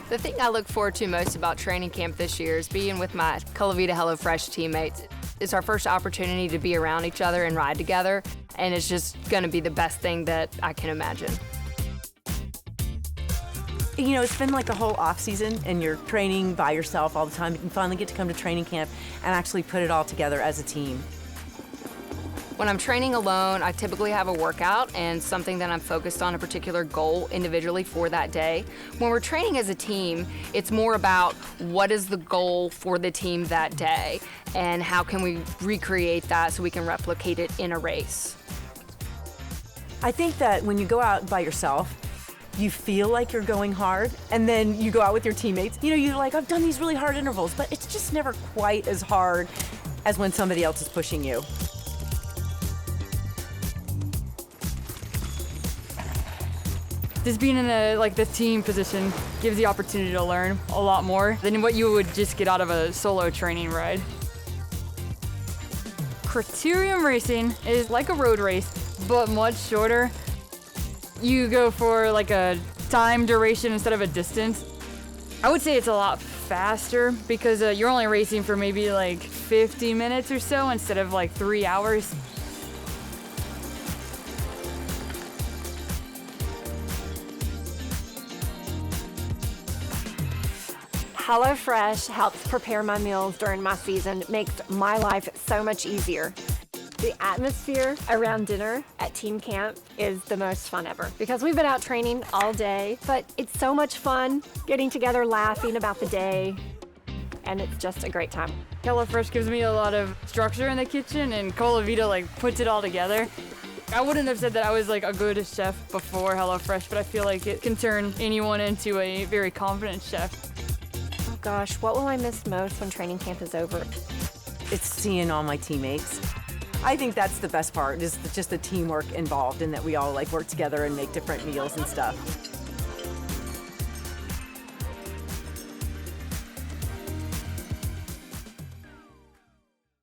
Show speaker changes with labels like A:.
A: The thing I look forward to most about training camp this year is being with my Colavita HelloFresh teammates. It's our first opportunity to be around each other and ride together, and it's just going to be the best thing that I can imagine.
B: You know, it's been like the whole off season and you're training by yourself all the time. You can finally get to come to training camp and actually put it all together as a team.
A: When I'm training alone, I typically have a workout and something that I'm focused on, a particular goal individually for that day. When we're training as a team, it's more about what is the goal for the team that day and how can we recreate that so we can replicate it in a race.
B: I think that when you go out by yourself, you feel like you're going hard, and then you go out with your teammates. You know, you're like, I've done these really hard intervals, but it's just never quite as hard as when somebody else is pushing you.
C: Just being in the team position gives the opportunity to learn a lot more than what you would just get out of a solo training ride. Criterium racing is like a road race, but much shorter. You go for like a time duration instead of a distance. I would say it's a lot faster because you're only racing for maybe like 50 minutes or so instead of like 3 hours.
D: HelloFresh helps prepare my meals during my season, makes my life so much easier. The atmosphere around dinner at team camp is the most fun ever because we've been out training all day, but it's so much fun getting together, laughing about the day, and it's just a great time.
C: HelloFresh gives me a lot of structure in the kitchen, and Colavita puts it all together. I wouldn't have said that I was like a good chef before HelloFresh, but I feel like it can turn anyone into a very confident chef.
D: Oh gosh, what will I miss most when training camp is over?
B: It's seeing all my teammates. I think that's the best part, is just the teamwork involved and that we all work together and make different meals and stuff.